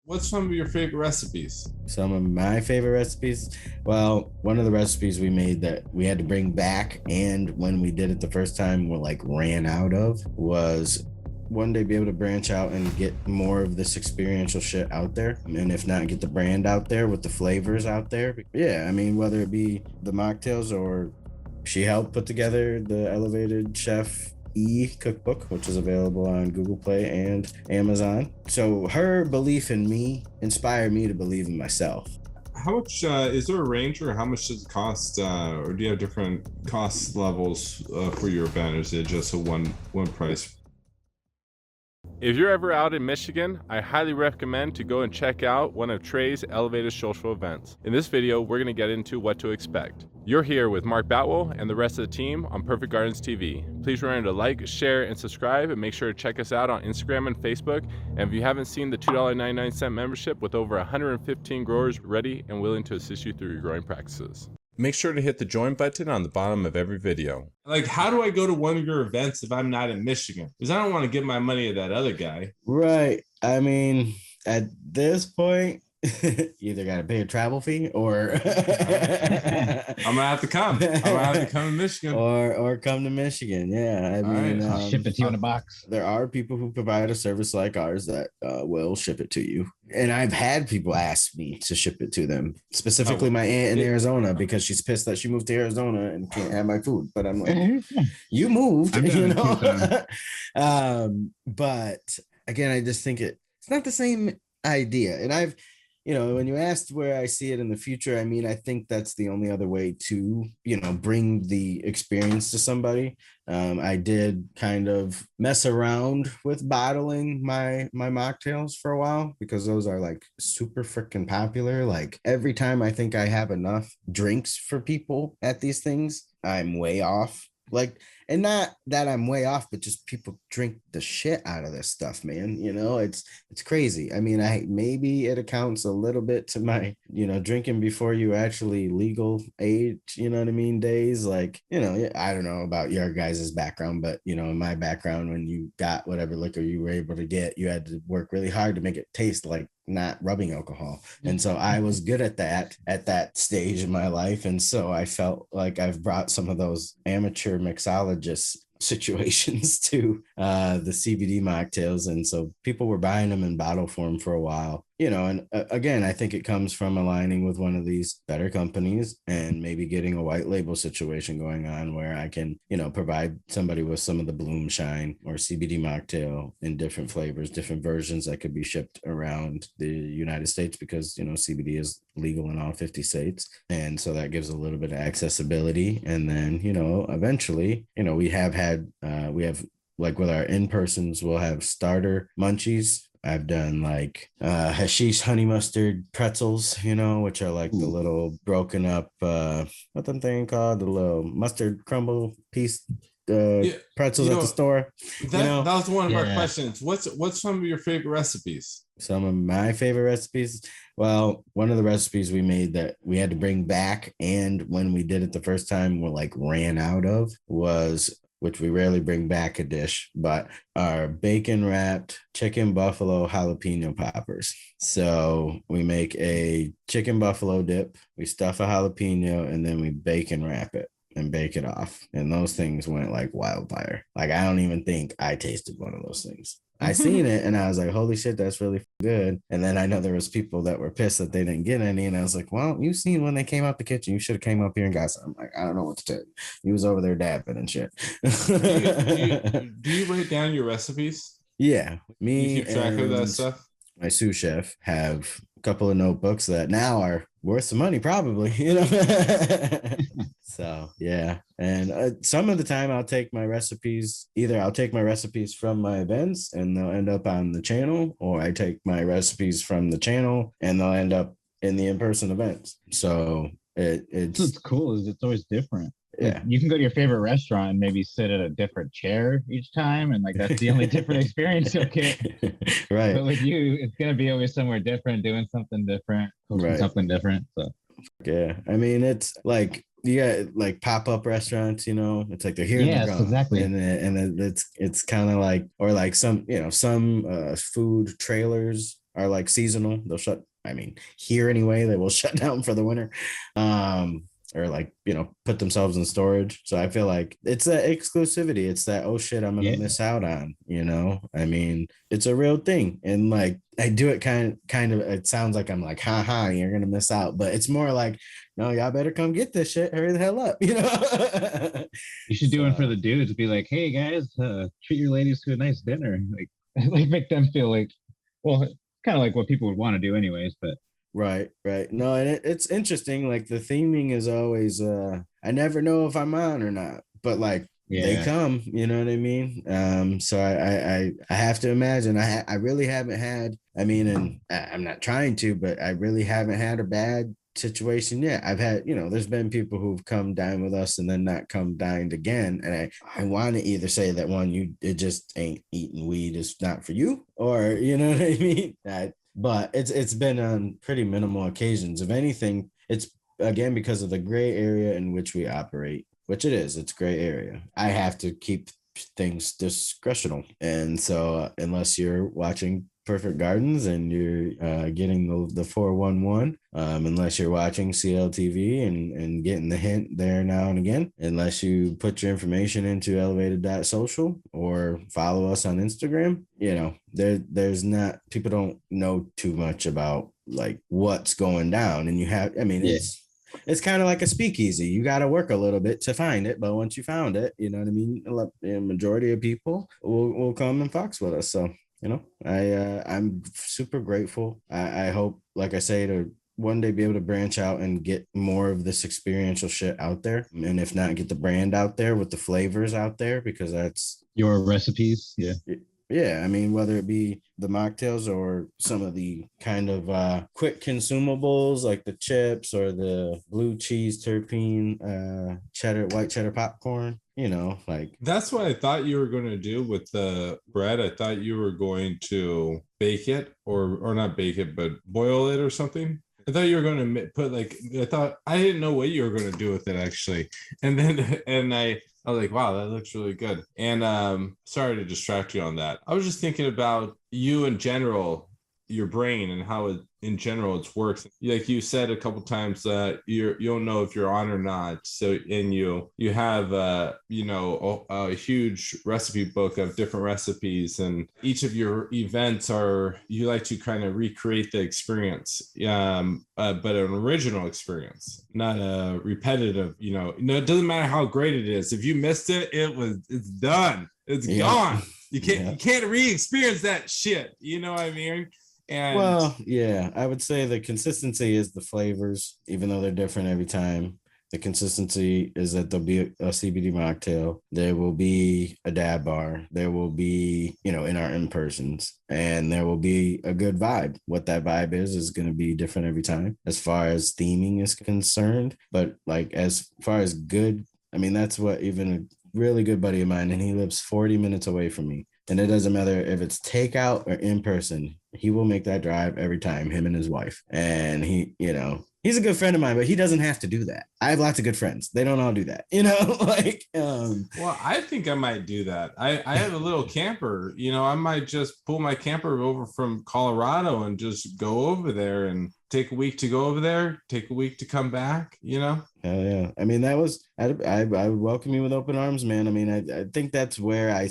What's some of your favorite recipes? Some of my favorite recipes. Well, one of the recipes we made that we had to bring back, and when we did it the first time, we ran out of, was one day be able to branch out and get more of this experiential shit out there. And if not, get the brand out there with the flavors out there. Yeah, I mean, whether it be the mocktails or she helped put together the Elevated Chef cookbook, which is available on Google Play and Amazon. So her belief in me inspired me to believe in myself. How much is there a range, or how much does it cost, or do you have different cost levels for your event, or is it just a one price? If you're ever out in Michigan, I highly recommend to go and check out one of Trey's Elevated Social events. In this video, we're going to get into what to expect. You're here with Mark Batwell and the rest of the team on Perfect Gardens TV. Please remember to like, share, and subscribe, and make sure to check us out on Instagram and Facebook. And if you haven't seen the $2.99 membership with over 115 growers ready and willing to assist you through your growing practices. Make sure to hit the join button on the bottom of every video. Like, how do I go to one of your events if I'm not in Michigan? Because I don't want to give my money to that other guy. Right. I mean, at this point, you either got to pay a travel fee or I'm gonna have to come. I'm gonna have to come to Michigan, or come to Michigan. Yeah, I mean, I'll ship it to you in a box. There are people who provide a service like ours that will ship it to you, and I've had people ask me to ship it to them. Specifically, my aunt in Arizona, because she's pissed that she moved to Arizona and can't have my food. But I'm like, you moved, you know. But again, I just think it's not the same idea, and when you asked where I see it in the future, I mean, I think that's the only other way to, bring the experience to somebody. I did kind of mess around with bottling my mocktails for a while because those are like super freaking popular. Like every time I think I have enough drinks for people at these things, I'm way off. Like, and not that I'm way off, but just people drink the shit out of this stuff, man. It's crazy. I mean, maybe it accounts a little bit to my, drinking before you actually legal age, days. Like, I don't know about your guys' background, but in my background, when you got whatever liquor you were able to get, you had to work really hard to make it taste like not rubbing alcohol. And so I was good at that stage in my life. And so I felt like I've brought some of those amateur mixologist situations to the CBD mocktails. And so people were buying them in bottle form for a while, and again, I think it comes from aligning with one of these better companies and maybe getting a white label situation going on where I can, provide somebody with some of the Bloom Shine or CBD mocktail in different flavors, different versions that could be shipped around the United States because, CBD is legal in all 50 states. And so that gives a little bit of accessibility. And then, eventually, we have like with our in-persons, we'll have starter munchies. I've done like hashish honey mustard pretzels, which are like the little broken up, what them thing called, the little mustard crumble piece pretzels at the store. That was one of our questions. What's some of your favorite recipes? Some of my favorite recipes. Well, one of the recipes we made that we had to bring back, and when we did it the first time, we ran out of, was, which we rarely bring back a dish, but our bacon wrapped chicken buffalo jalapeno poppers. So we make a chicken buffalo dip, we stuff a jalapeno, and then we bacon wrap it and bake it off. And those things went like wildfire. Like, I don't even think I tasted one of those things. I seen it and I was like, holy shit, that's really good. And then I know there was people that were pissed that they didn't get any. And I was like, well, you seen when they came out the kitchen, you should have came up here and got some. Like, I don't know what to tell you. He was over there dabbing and shit. Do you write down your recipes? Yeah. Me you keep track of that stuff? My sous chef have a couple of notebooks that now are worth some money, probably, So yeah. And some of the time I'll take my recipes from my events and they'll end up on the channel, or I take my recipes from the channel and they'll end up in the in-person events. So it's cool is it's always different. Yeah, you can go to your favorite restaurant and maybe sit at a different chair each time, and like that's the only different experience you'll get. Right. But with you, it's gonna be always somewhere different, doing something different, something different. So yeah, I mean, it's like you got like pop-up restaurants, it's like they're here and they're gone. Exactly. And it's kind of like, or like some food trailers are like seasonal. They'll shut, I mean, here anyway, they will shut down for the winter. Or like, you know, put themselves in storage. So I feel like it's that exclusivity. It's that, oh shit, I'm gonna miss out on, you know. I mean, it's a real thing. And like I do it kind of, it sounds like I'm like, haha, you're gonna miss out. But it's more like, no, y'all better come get this shit. Hurry the hell up, you know. You should do one for the dudes. Be like, hey guys, treat your ladies to a nice dinner. Like make them feel like, well, kind of like what people would want to do anyways, but Right. No, and it's interesting. Like the theming is always I never know if I'm on or not, but like they come, you know what I mean? So I have to imagine I really haven't had, I mean, and I'm not trying to, but I really haven't had a bad situation yet. I've had, you know, there's been people who've come dine with us and then not come dined again. And I want to either say that one, it just ain't eating weed is not for you, or you know what I mean? But it's been on pretty minimal occasions. If anything, it's again because of the gray area in which we operate, which it's gray area. I have to keep things discretional. And so unless you're watching Perfect Gardens and you're getting the 411, unless you're watching CLTV and getting the hint there now and again, unless you put your information into elevated.social or follow us on Instagram, you know, there's not, people don't know too much about like what's going down. And you have, I mean, it's kind of like a speakeasy. You got to work a little bit to find it, but once you found it, you know what I mean? The majority of people will come and fox with us. So, you know, I'm super grateful. I hope, like I say, to one day be able to branch out and get more of this experiential shit out there. And if not, get the brand out there with the flavors out there, because that's your recipes. Yeah. Yeah, I mean, whether it be the mocktails or some of the kind of quick consumables like the chips or the blue cheese terpene white cheddar popcorn, you know, like that's what I thought you were going to do with the bread. I thought you were going to bake it or not bake it, but boil it or something. I thought you were going to put I didn't know what you were going to do with it actually. And then, I was like, wow, that looks really good. And sorry to distract you on that. I was just thinking about you in general, your brain and how it in general it works. Like you said a couple times, you don't know if you're on or not. So, and you have a huge recipe book of different recipes, and each of your events you like to kind of recreate the experience, but an original experience, not a repetitive. It doesn't matter how great it is. If you missed it, it's done. It's gone. You can't re-experience that shit. You know what I mean? And well, yeah, I would say the consistency is the flavors, even though they're different every time. The consistency is that there'll be a CBD mocktail. There will be a dab bar. There will be, in our in-persons, and there will be a good vibe. What that vibe is going to be different every time as far as theming is concerned. But like, as far as good, I mean, that's what even a really good buddy of mine, and he lives 40 minutes away from me. And it doesn't matter if it's takeout or in person, he will make that drive every time, him and his wife. And he's a good friend of mine, but he doesn't have to do that. I have lots of good friends. They don't all do that, Well, I think I might do that. I have a little camper, I might just pull my camper over from Colorado and just go over there and take a week to go over there, take a week to come back, Hell yeah. I mean, I would welcome you with open arms, man. I mean, I think that's where I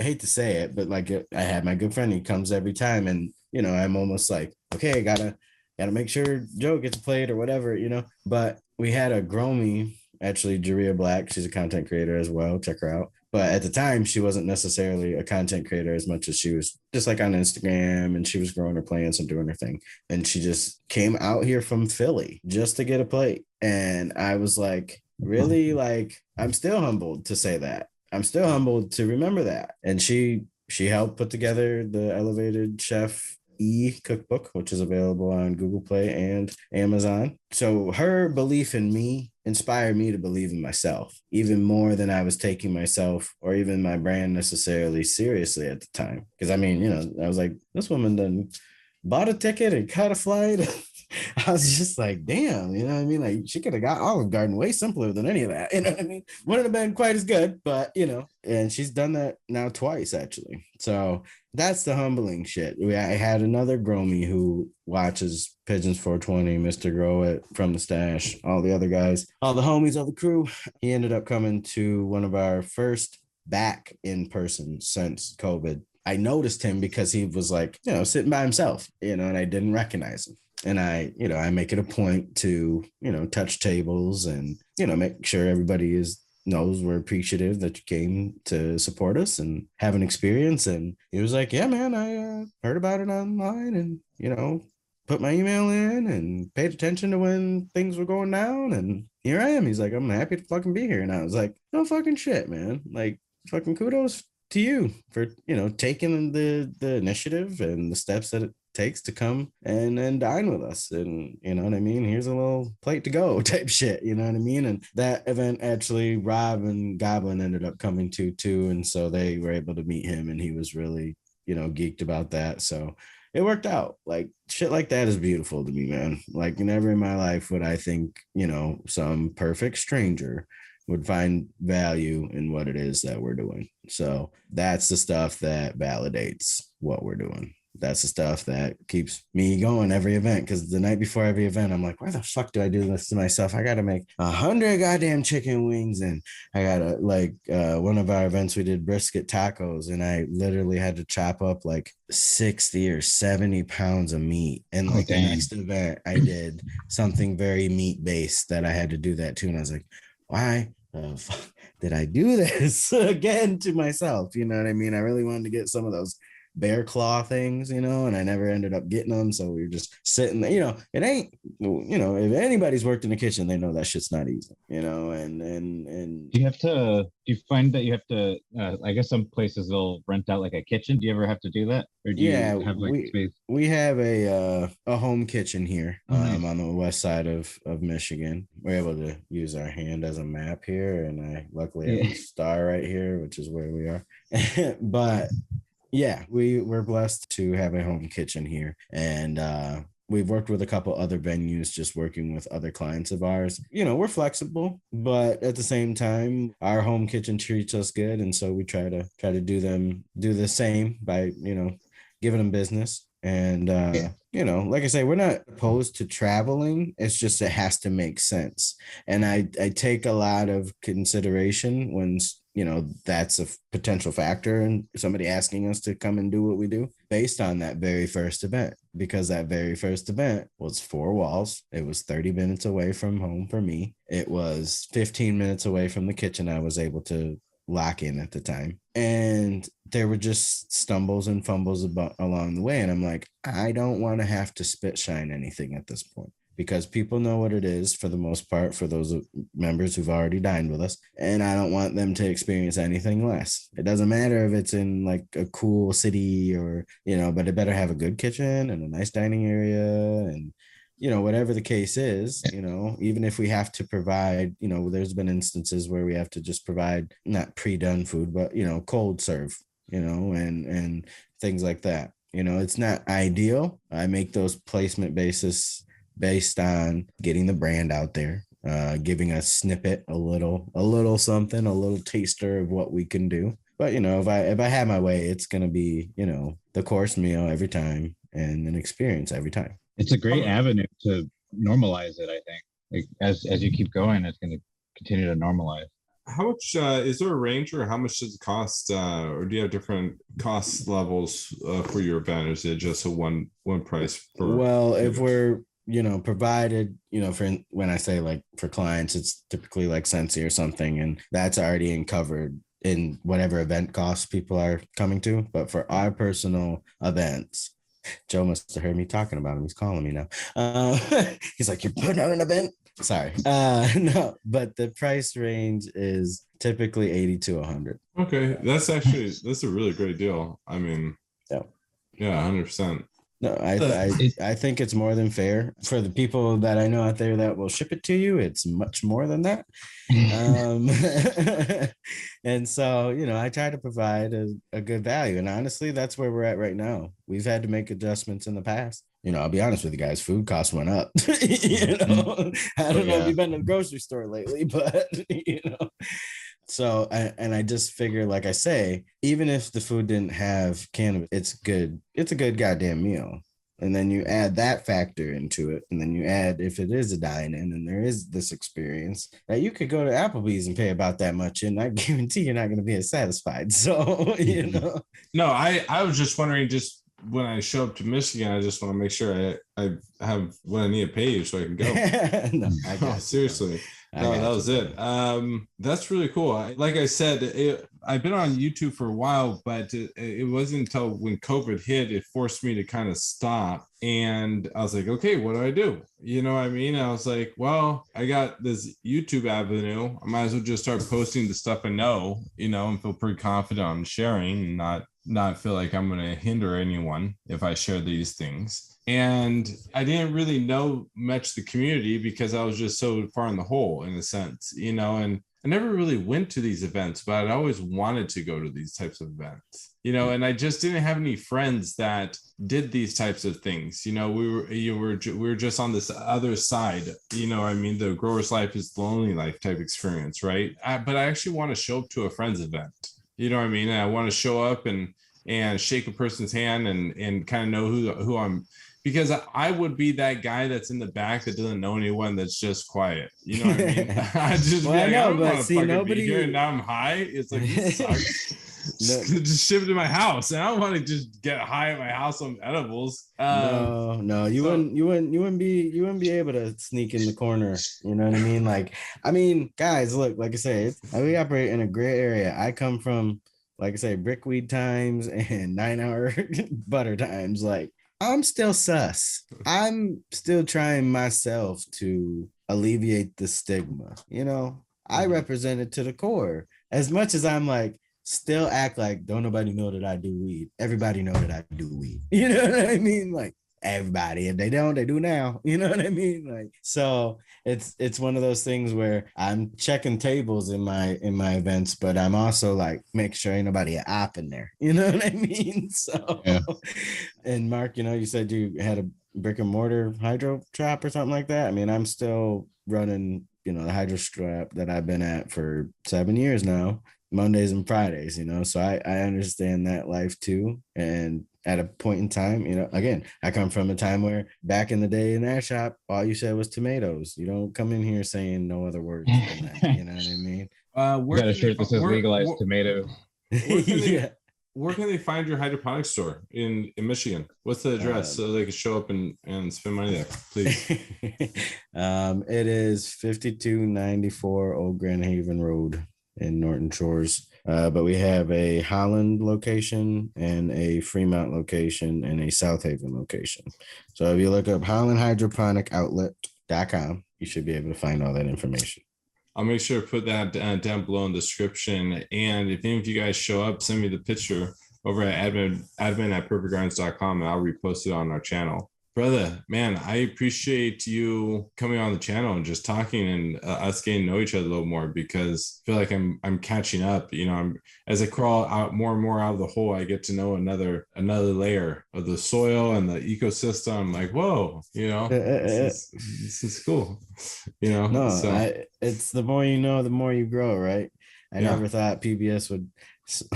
hate to say it, but like I have my good friend, he comes every time, and I'm almost like, okay, gotta make sure Joe gets a plate or whatever, But we had a Gromi, actually, Jaria Black. She's a content creator as well. Check her out. But at the time, she wasn't necessarily a content creator as much as she was just like on Instagram, and she was growing her plants and doing her thing. And she just came out here from Philly just to get a plate. And I was like, really? Like, I'm still humbled to say that. I'm still humbled to remember that. And she helped put together the Elevated Chef cookbook, which is available on Google Play and Amazon. So her belief in me inspired me to believe in myself even more than I was taking myself or even my brand necessarily seriously at the time. Because I mean, I was like, this woman done bought a ticket and caught a flight. I was just like, damn, you know what I mean? Like she could have got Olive Garden way simpler than any of that. You know what I mean? Wouldn't have been quite as good, but you know, and she's done that now twice actually. So that's the humbling shit. I had another Gromy who watches Pigeons 420, Mr. Grow It from the Stash, all the other guys, all the homies, all the crew. He ended up coming to one of our first back in person since COVID. I noticed him because he was like, you know, sitting by himself, you know, and I didn't recognize him. And I, you know, I make it a point to, you know, touch tables and, you know, make sure everybody knows we're appreciative that you came to support us and have an experience. And he was like, yeah, man, I heard about it online and, you know, put my email in and paid attention to when things were going down. And here I am. He's like, I'm happy to fucking be here. And I was like, no fucking shit, man. Like, fucking kudos to you for, you know, taking the initiative and the steps that it takes to come and dine with us. And you know what I mean? Here's a little plate to go type shit, you know what I mean? And that event actually Rob and Goblin ended up coming to too. And so they were able to meet him and he was really, you know, geeked about that. So it worked out. Like shit like that is beautiful to me, man. Like never in my life would I think, you know, some perfect stranger would find value in what it is that we're doing. So that's the stuff that validates what we're doing. That's the stuff that keeps me going every event. Because the night before every event, I'm like, why the fuck do I do this to myself? I got to make 100 goddamn chicken wings. And I got to like one of our events, we did brisket tacos. And I literally had to chop up like 60 or 70 pounds of meat. And like the next event, I did something very meat based that I had to do that too. And I was like, why did I do this again to myself? You know what I mean? I really wanted to get some of those bear claw things, you know, and I never ended up getting them. So we were just sitting there, you know, it ain't, you know, if anybody's worked in the kitchen, they know that shit's not easy, you know, and do you find that you have to, I guess some places they'll rent out like a kitchen. Do you ever have to do that? Or do you have like space? We have a home kitchen here Nice. on the west side of Michigan. We're able to use our hand as a map here. And I luckily have a star right here, which is where we are. But yeah, we're blessed to have a home kitchen here. And we've worked with a couple other venues, just working with other clients of ours. You know, we're flexible, but at the same time, our home kitchen treats us good. And so we try to do the same by, you know, giving them business. And you know, like I say, we're not opposed to traveling. It's just it has to make sense. And I take a lot of consideration when, you know, that's a potential factor in somebody asking us to come and do what we do based on that very first event, because that very first event was 4 walls. It was 30 minutes away from home for me. It was 15 minutes away from the kitchen I was able to lock in at the time. And there were just stumbles and fumbles along the way. And I'm like, I don't want to have to spit shine anything at this point, because people know what it is for the most part for those members who've already dined with us. And I don't want them to experience anything less. It doesn't matter if it's in like a cool city or, you know, but it better have a good kitchen and a nice dining area and, you know, whatever the case is, you know, even if we have to provide, you know, there's been instances where we have to just provide not pre-done food, but, you know, cold serve, you know, and things like that. You know, it's not ideal. I make those placement basis based on getting the brand out there, giving a snippet, a little something, a little taster of what we can do. But, you know, if I have my way, it's going to be, you know, the course meal every time and an experience every time. It's a great avenue to normalize it, I think. Like as you keep going, it's going to continue to normalize. How much is there a range, or how much does it cost, or do you have different cost levels for your event? Or is it just a one price per? Well, if we're, you know, provided, you know, for when I say like for clients, it's typically like Sensi or something, and that's already covered in whatever event costs people are coming to. But for our personal events, Joe must have heard me talking about him. He's calling me now. He's like, you're putting on an event? Sorry. No, but the price range is typically 80 to 100. Okay. That's a really great deal. I mean, yeah, 100%. No, I think it's more than fair for the people that I know out there that will ship it to you. It's much more than that. And so, you know, I try to provide a good value. And honestly, that's where we're at right now. We've had to make adjustments in the past. I'll be honest with you guys, food costs went up. I don't know if you've been to the grocery store lately, but so I just figure, like I say, even if the food didn't have cannabis, it's good. It's a good goddamn meal. And then you add that factor into it. And then you add, if it is a dine-in and there is this experience, that you could go to Applebee's and pay about that much. And I guarantee you're not going to be as satisfied. So, No, I was just wondering, just when I show up to Michigan, I just want to make sure I have what I need to pay so I can go. No, I got you. Seriously. No, that was it. That's really cool. Like I said, I've been on YouTube for a while, but it wasn't until when COVID hit, it forced me to kind of stop. And I was like, okay, what do I do? You know what I mean? I was like, well, I got this YouTube avenue. I might as well just start posting the stuff I know, and feel pretty confident on sharing and not feel like I'm going to hinder anyone if I share these things. And I didn't really know much the community because I was just so far in the hole, in a sense, and I never really went to these events, but I'd always wanted to go to these types of events, and I just didn't have any friends that did these types of things. We were just on this other side, the grower's life is the lonely life type experience, right? But I actually want to show up to a friend's event, and I want to show up and shake a person's hand and kind of know who I'm. Because I would be that guy that's in the back that doesn't know anyone, that's just quiet. You know what I mean? I just I don't want to fucking be here, and now I'm high. It's like, this sucks. Just ship it to my house, and I don't want to just get high at my house on edibles. No, you wouldn't be able to sneak in the corner. You know what I mean? Like, guys, look, like I say, we operate in a gray area. I come from, like I say, brickweed times and 9-hour butter times. Like, I'm still sus. I'm still trying myself to alleviate the stigma. I represent it to the core. As much as I'm like, still act like don't nobody know that I do weed. Everybody know that I do weed. You know what I mean? Like, everybody. If they don't, they do now. You know what I mean? Like, so it's one of those things where I'm checking tables in my events, but I'm also like, make sure ain't nobody a op in there. You know what I mean? So, yeah. And Mark, you said you had a brick and mortar hydro trap or something like that. I'm still running, the hydro strap that I've been at for 7 years now, Mondays and Fridays, so I understand that life too. And at a point in time, again, I come from a time where back in the day in that shop, all you said was tomatoes. You don't come in here saying no other words than that. You know what I mean? Got a shirt that says legalized tomatoes. Where can they find your hydroponics store in Michigan? What's the address so they can show up and spend money there, please? It is 5294 Old Grand Haven Road in Norton Shores. But we have a Holland location and a Fremont location and a South Haven location. So if you look up hollandhydroponicoutlet.com, you should be able to find all that information. I'll make sure to put that down below in the description. And if any of you guys show up, send me the picture over at admin@perfectgardens.com, and I'll repost it on our channel. Brother, man, I appreciate you coming on the channel and just talking and us getting to know each other a little more, because I feel like I'm catching up. As I crawl out more and more out of the hole, I get to know another layer of the soil and the ecosystem. I'm like, whoa, this is cool. No, so. It's the more you know, the more you grow, right? I never thought PBS would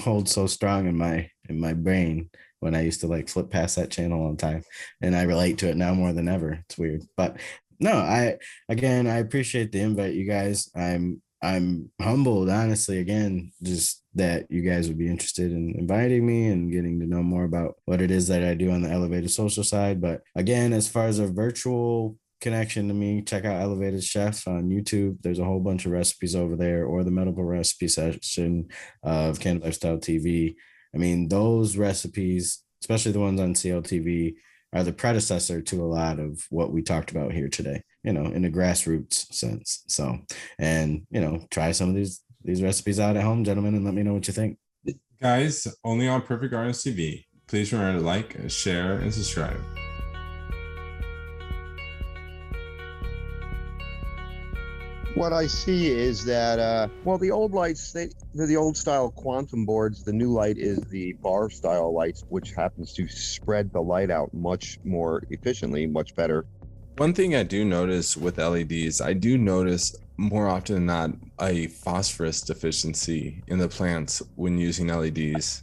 hold so strong in my brain when I used to like flip past that channel all the time, and I relate to it now more than ever. It's weird, but no, I appreciate the invite, you guys. I'm humbled, honestly, again, just that you guys would be interested in inviting me and getting to know more about what it is that I do on the Elevated Social side. But again, as far as a virtual connection to me, check out Elevated Chef on YouTube. There's a whole bunch of recipes over there, or the medical recipe section of Cannabis Lifestyle TV. Those recipes, especially the ones on CLTV, are the predecessor to a lot of what we talked about here today, in a grassroots sense. So, and, try some of these recipes out at home, gentlemen, and let me know what you think. Guys, only on Perfect Gardens TV. Please remember to like, share, and subscribe. what I see is that, well, the old lights, they're the old style quantum boards. The new light is the bar style lights, which happens to spread the light out much more efficiently, much better. One thing I do notice with LEDs, I do notice more often than not a phosphorus deficiency in the plants when using LEDs.